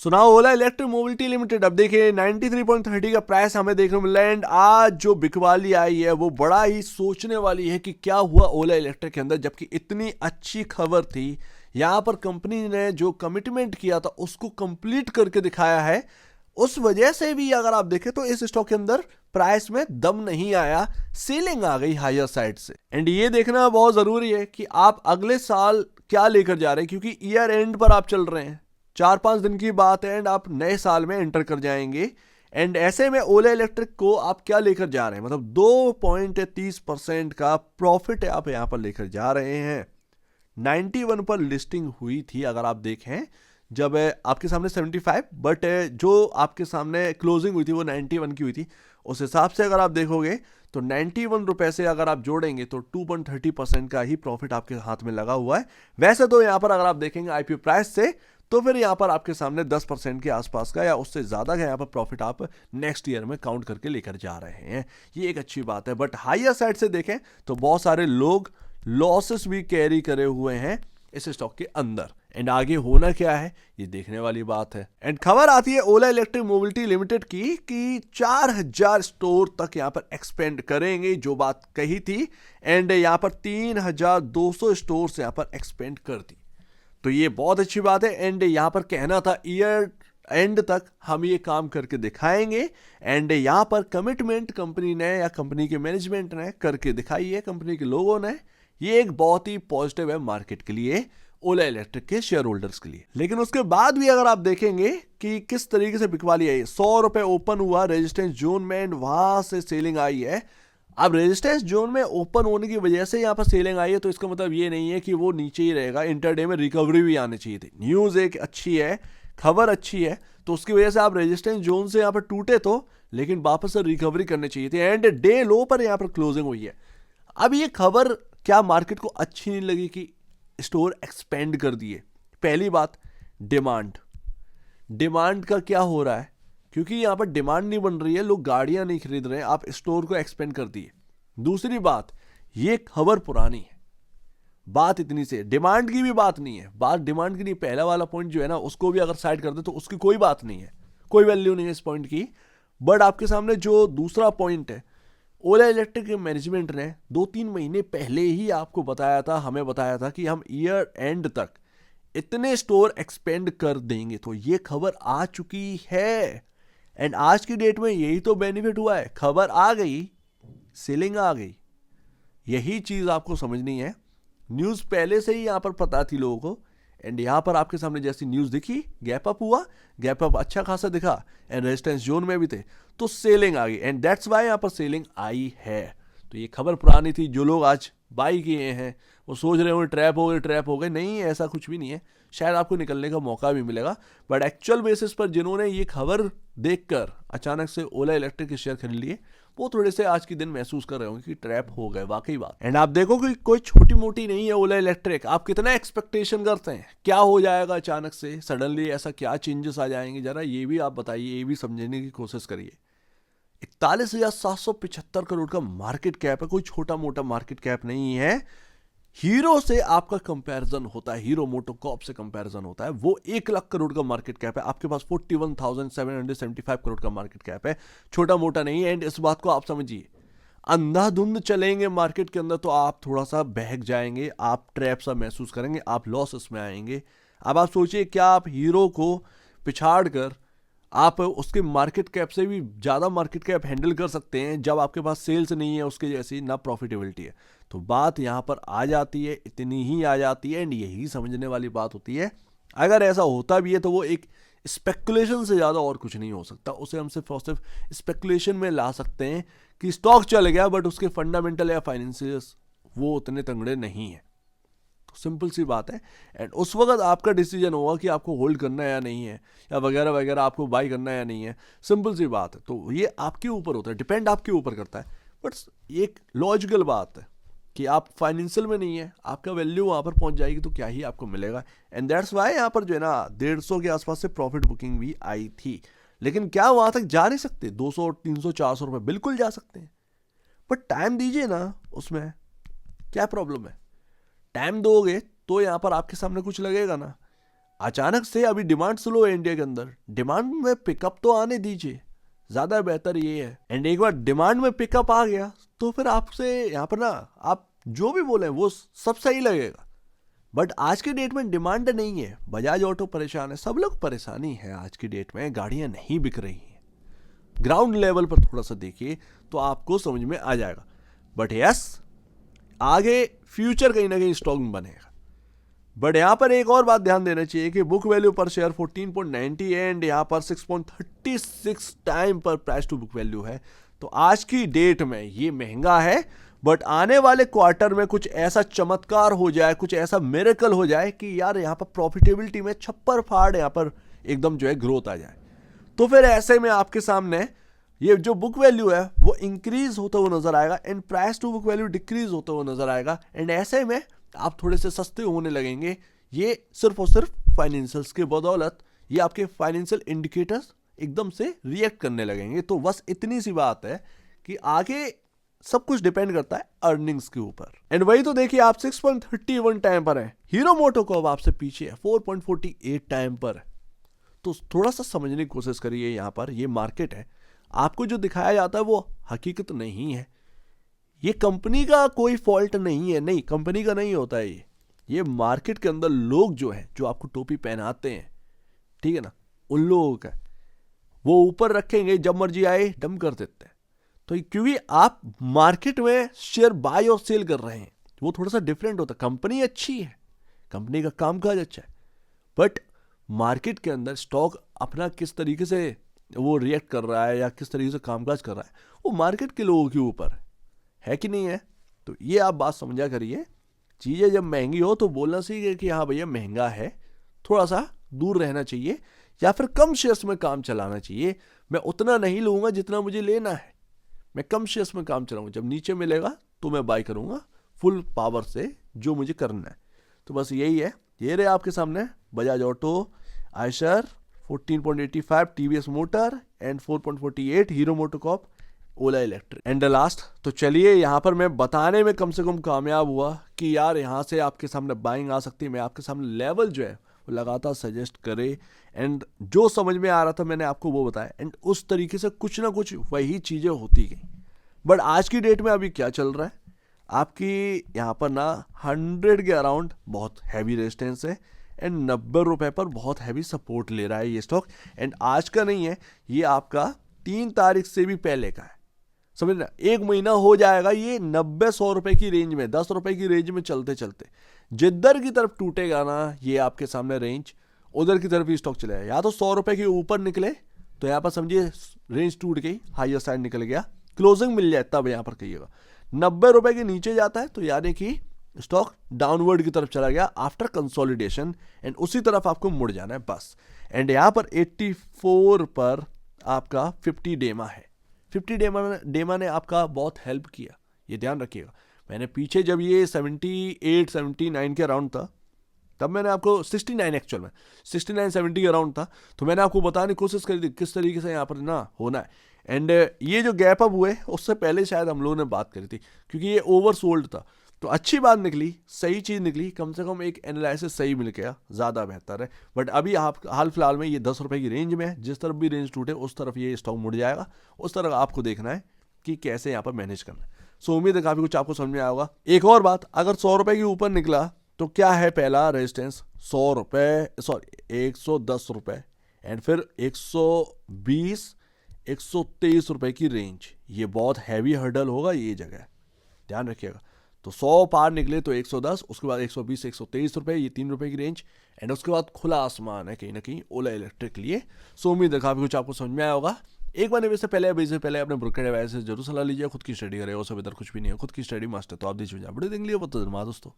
सुनाओ ओला electric mobility limited. अब देखिए 93.30 का प्राइस हमें देखने को मिल रहा है। एंड आज जो बिकवाली आई है वो बड़ा ही सोचने वाली है कि क्या हुआ ओला इलेक्ट्रिक के अंदर, जबकि इतनी अच्छी खबर थी। यहां पर कंपनी ने जो कमिटमेंट किया था उसको कंप्लीट करके दिखाया है। उस वजह से भी अगर आप देखें तो इस स्टॉक के अंदर प्राइस में दम नहीं आया, सेलिंग आ गई हायर साइड से। एंड ये देखना बहुत जरूरी है कि आप अगले साल क्या लेकर जा रहे हैं, क्योंकि ईयर एंड पर आप चल रहे हैं, 4-5 दिन की बात है एंड आप नए साल में एंटर कर जाएंगे। एंड ऐसे में ओला इलेक्ट्रिक को आप क्या लेकर जा रहे हैं, मतलब 2.30% का प्रॉफिट आप यहां पर लेकर जा रहे हैं। 91 पर लिस्टिंग हुई थी अगर आप देखें, जब आपके सामने 75, बट जो आपके सामने क्लोजिंग हुई थी वो 91 की हुई थी। उस हिसाब से अगर आप देखोगे तो 91 रुपए से अगर आप जोड़ेंगे तो 2.30% का ही प्रॉफिट आपके हाथ में लगा हुआ है। वैसे तो यहां पर अगर आप देखेंगे आईपीओ प्राइस से तो फिर यहां पर आपके सामने 10% के आसपास का या उससे ज्यादा का यहां पर प्रॉफिट आप नेक्स्ट ईयर में काउंट करके लेकर जा रहे हैं। ये एक अच्छी बात है। बट हायर साइड से देखें तो बहुत सारे लोग लॉसेस भी कैरी करे हुए हैं इस स्टॉक के अंदर। एंड आगे होना क्या है ये देखने वाली बात है। एंड खबर आती है ओला इलेक्ट्रिक मोबिलिटी लिमिटेड की कि 4000 स्टोर तक यहां पर एक्सपेंड करेंगे, जो बात कही थी। एंड यहां पर 3200 स्टोर से यहां पर एक्सपेंड कर दी, तो ये बहुत अच्छी बात है। एंड यहां पर कहना था ईयर एंड तक हम ये काम करके दिखाएंगे। एंड यहां पर कमिटमेंट कंपनी ने या कंपनी के मैनेजमेंट ने करके दिखाई है, कंपनी के लोगों ने। ये एक बहुत ही पॉजिटिव है मार्केट के लिए, ओला इलेक्ट्रिक के शेयर होल्डर्स के लिए। लेकिन उसके बाद भी अगर आप देखेंगे कि किस तरीके से बिकवाली आई, 100 रुपए ओपन हुआ रेजिस्टेंस जोन में एंड वहां से सेलिंग आई है। अब रेजिस्टेंस जोन में ओपन होने की वजह से यहां पर सेलिंग आई है, तो इसका मतलब ये नहीं है कि वो नीचे ही रहेगा। इंटरडे में रिकवरी भी आनी चाहिए थी। न्यूज एक अच्छी है, खबर अच्छी है, तो उसकी वजह से आप रेजिस्टेंस जोन से यहां पर टूटे तो, लेकिन वापस से रिकवरी करनी चाहिए थी। एंड डे लो पर यहां पर क्लोजिंग हुई है। अब ये खबर क्या मार्केट को अच्छी नहीं लगी कि स्टोर एक्सपेंड कर दिए? पहली बात, डिमांड का क्या हो रहा है, क्योंकि यहां पर डिमांड नहीं बन रही है, लोग गाड़ियां नहीं खरीद रहे हैं, आप स्टोर को एक्सपेंड कर दिए। दूसरी बात, ये खबर पुरानी है, बात इतनी से डिमांड की भी बात नहीं है, बात डिमांड की नहीं। पहला वाला पॉइंट जो है ना उसको भी अगर साइड कर दे तो उसकी कोई बात नहीं है, कोई वैल्यू नहीं है इस पॉइंट की। बट आपके सामने जो दूसरा पॉइंट है, ओला इलेक्ट्रिक के मैनेजमेंट ने 2-3 महीने पहले ही आपको बताया था, हमें बताया था कि हम ईयर एंड तक इतने स्टोर एक्सपेंड कर देंगे, तो ये खबर आ चुकी है। एंड आज की डेट में यही तो बेनिफिट हुआ है, खबर आ गई, सेलिंग आ गई। यही चीज आपको समझनी है। न्यूज पहले से ही यहां पर पता थी लोगों को। एंड यहां पर आपके सामने जैसी न्यूज दिखी, गैप अप हुआ, गैप अप अच्छा खासा दिखा एंड रेजिस्टेंस जोन में भी थे, तो सेलिंग आ गई। एंड दैट्स वाई यहां पर सेलिंग आई है। तो ये खबर पुरानी थी। जो लोग आज बाई किए हैं वो सोच रहे होंगे ट्रैप हो गए। नहीं, ऐसा कुछ भी नहीं है, शायद आपको निकलने का मौका भी मिलेगा। बट एक्चुअल बेसिस पर जिन्होंने ये खबर देखकर अचानक से ओला इलेक्ट्रिक के शेयर खरीद लिए, वो थोड़े से आज के दिन महसूस कर रहे होंगे कि ट्रैप हो गए, वाकई बात। एंड आप देखो कि कोई छोटी मोटी नहीं है ओला इलेक्ट्रिक। आप कितना एक्सपेक्टेशन करते हैं, क्या हो जाएगा अचानक से सडनली, ऐसा क्या चेंजेस आ जाएंगे, जरा ये भी आप बताइए, ये भी समझने की कोशिश करिए। 41,775 करोड़ का मार्केट कैप है, कोई छोटा मोटा मार्केट कैप नहीं है। हीरो से आपका कंपैरिजन होता है, हीरो मोटोकॉर्प से कंपैरिजन होता है, वो 1 लाख करोड़ का मार्केट कैप है, आपके पास 41,775 करोड़ का मार्केट कैप है, छोटा मोटा नहीं है। एंड इस बात को आप समझिए, अंधाधुंध चलेंगे मार्केट के अंदर तो आप थोड़ा सा बहक जाएंगे, आप ट्रैप सा महसूस करेंगे, आप लॉसेस में आएंगे। अब आप सोचिए, क्या आप हीरो को पिछाड़ कर आप उसके मार्केट कैप से भी ज़्यादा मार्केट कैप हैंडल कर सकते हैं, जब आपके पास सेल्स नहीं है उसके जैसी, ना प्रॉफिटेबिलिटी है? तो बात यहाँ पर आ जाती है, इतनी ही आ जाती है। एंड यही समझने वाली बात होती है। अगर ऐसा होता भी है तो वो एक स्पेकुलेशन से ज़्यादा और कुछ नहीं हो सकता। उसे हम सिर्फ और सिर्फ स्पेकुलेशन में ला सकते हैं कि स्टॉक चल गया, बट उसके फंडामेंटल या फाइनेंशियल्स वो उतने तंगड़े नहीं है। सिंपल सी बात है। एंड उस वक्त आपका डिसीजन होगा कि आपको होल्ड करना है या नहीं है, या वगैरह वगैरह, आपको बाई करना है या नहीं है। सिंपल सी बात है। तो ये आपके ऊपर होता है, डिपेंड आपके ऊपर करता है। बट एक लॉजिकल बात है कि आप फाइनेंशियल में नहीं है, आपका वैल्यू वहां पर पहुंच जाएगी तो क्या ही आपको मिलेगा। एंड दैट्स वाई यहाँ पर जो है ना 150 के आसपास से प्रॉफिट बुकिंग भी आई थी। लेकिन क्या वहां तक जा नहीं सकते? 200, 300, 400 रुपए बिल्कुल जा सकते हैं, बट टाइम दीजिए ना। उसमें क्या प्रॉब्लम है? टाइम दोगे तो यहां पर आपके सामने कुछ लगेगा ना। अचानक से अभी डिमांड स्लो है इंडिया के अंदर, डिमांड में पिकअप तो आने दीजिए, ज्यादा बेहतर ये है। एंड एक बार डिमांड में पिकअप आ गया तो फिर आपसे यहाँ पर ना आप जो भी बोले वो सब सही लगेगा। बट आज की डेट में डिमांड नहीं है, बजाज ऑटो परेशान है, सब लोग परेशानी है आज की डेट में, गाड़ियां नहीं बिक रही हैं। ग्राउंड लेवल पर थोड़ा सा देखिए तो आपको समझ में आ जाएगा। बट यस, आगे फ्यूचर कहीं ना कहीं स्ट्रॉन्ग बनेगा। बट यहाँ पर एक और बात ध्यान देना चाहिए कि बुक वैल्यू पर शेयर 14.90 एंड यहाँ पर 6.36 टाइम पर प्राइस टू बुक वैल्यू है। तो आज की डेट में ये महंगा है, बट आने वाले क्वार्टर में कुछ ऐसा चमत्कार हो जाए, कुछ ऐसा मिरेकल हो जाए कि यार यहाँ पर प्रॉफिटेबिलिटी में छप्पर फाड़ यहाँ पर एकदम जो है ग्रोथ आ जाए, तो फिर ऐसे में आपके सामने ये जो बुक वैल्यू है वो इंक्रीज होता हुआ नजर आएगा and price to book value decrease होता हुआ नजर आएगा। एंड ऐसे में आप थोड़े से सस्ते होने लगेंगे। ये सिर्फ और सिर्फ फाइनेंशियल्स की बदौलत, ये आपके फाइनेंशियल इंडिकेटर्स एकदम से रिएक्ट करने लगेंगे। तो बस इतनी सी बात है कि आगे सब कुछ डिपेंड करता है अर्निंग्स के ऊपर। एंड वही तो देखिए, आप 6.31 टाइम पर है, हीरो मोटोकॉर्प आपसे पीछे है 4.48 टाइम पर। तो थोड़ा सा समझने की कोशिश करिए, यहाँ पर ये मार्केट है, आपको जो दिखाया जाता है वो हकीकत नहीं है। ये कंपनी का कोई फॉल्ट नहीं है, नहीं कंपनी का नहीं होता है ये मार्केट के अंदर लोग जो है, जो आपको टोपी पहनाते हैं, ठीक है ना, उन लोगों का वो ऊपर रखेंगे, जब मर्जी आए डम कर देते हैं। तो क्योंकि आप मार्केट में शेयर बाय और सेल कर रहे हैं, वो थोड़ा सा डिफरेंट होता है। कंपनी अच्छी है, कंपनी का कामकाज अच्छा है, बट मार्केट के अंदर स्टॉक अपना किस तरीके से वो रिएक्ट कर रहा है या किस तरीके से कामकाज कर रहा है, वो मार्केट के लोगों के ऊपर है कि नहीं है। तो ये आप बात समझा करिए, चीज़ें जब महंगी हो तो बोलना सीखिए कि हाँ भैया महंगा है, थोड़ा सा दूर रहना चाहिए या फिर कम शेयर्स में काम चलाना चाहिए। मैं उतना नहीं लूँगा जितना मुझे लेना है, मैं कम शेयर्स में काम चलाऊंगा, जब नीचे मिलेगा तो मैं बाय करूँगा फुल पावर से जो मुझे करना है। तो बस यही है। ये रहे आपके सामने Bajaj auto, Eicher 14.85, TVS motor and 4.48 hero MotoCorp, Ola electric and the last. तो चलिए यहाँ पर मैं बताने में कम से कम कामयाब हुआ कि यार यहाँ से आपके सामने बाइंग आ सकती है। मैं आपके सामने लेवल जो है वो लगातार सजेस्ट करे एंड जो समझ में आ रहा था मैंने आपको वो बताया एंड उस तरीके से कुछ ना कुछ वही चीज़ें होती गई। बट आज की डेट में अभी क्या चल रहा है, आपकी यहाँ पर ना 100 के अराउंड बहुत हैवी रेजिस्टेंस है एंड 90 रुपए पर बहुत हैवी सपोर्ट ले रहा है ये स्टॉक। एंड आज का नहीं है, ये आपका 3 तारीख से भी पहले का है, समझ ना, 1 महीना हो जाएगा। ये 90-100 रुपए की रेंज में, 10 रुपए की रेंज में चलते चलते जिधर की तरफ टूटेगा ना, ये आपके सामने रेंज, उधर की तरफ ही स्टॉक चलेगा। या तो 100 रुपए के ऊपर निकले तो यहाँ पर समझिए रेंज टूट गई, हाइयर साइड निकल गया, क्लोजिंग मिल जाए तब यहाँ पर कहिएगा। 90 रुपए के नीचे जाता है तो यानी कि स्टॉक डाउनवर्ड की तरफ चला गया आफ्टर कंसोलिडेशन एंड उसी तरफ आपको मुड़ जाना है बस। एंड यहाँ पर 84 पर आपका 50 डेमा है, 50 डेमा ने आपका बहुत हेल्प किया, ये ध्यान रखिएगा। मैंने पीछे जब ये 78-79 के अराउंड था तब मैंने आपको 69 एक्चुअल में 69-70 के अराउंड था, तो मैंने आपको बताने की कोशिश करी थी किस तरीके से यहाँ पर ना होना है। एंड ये जो गैप अप हुए उससे पहले शायद हम लोगों ने बात करी थी, क्योंकि ये ओवर सोल्ड था। तो अच्छी बात निकली, सही चीज़ निकली, कम से कम एक एनालिसिस सही मिल गया, ज़्यादा बेहतर है। बट अभी आप हाल फिलहाल में ये 10 रुपए की रेंज में है, जिस तरफ भी रेंज टूटे उस तरफ ये स्टॉक मुड़ जाएगा, उस तरफ आपको देखना है कि कैसे यहाँ पर मैनेज करना है। सो उम्मीद है काफ़ी कुछ आपको समझ में आया होगा। एक और बात, अगर 100 रुपए के ऊपर निकला तो क्या है पहला रेजिस्टेंस, 100 रुपये, सॉरी 110 रुपये एंड फिर 120, 123 रुपये की रेंज, ये बहुत हैवी हर्डल होगा ये जगह, ध्यान रखिएगा। तो 100 पार निकले तो 110, उसके बाद 120, 123 रुपये, ये 3 रुपये की रेंज एंड उसके बाद खुला आसमान है कहीं ना कहीं ओला इलेक्ट्रिक के लिए। सो उम्मीद है काफ़ी कुछ आपको समझ में आया होगा। एक बार निवेश से पहले अभी से पहले अपने ब्रोकर एडवाइस से जरूर सलाह लीजिए, खुद की स्टडी करेगा, उससे बेहतर कुछ भी नहीं है, खुद की स्टडी मास्टर। तो आप दीजिए वीडियो देख लिया, बहुत दोस्तों।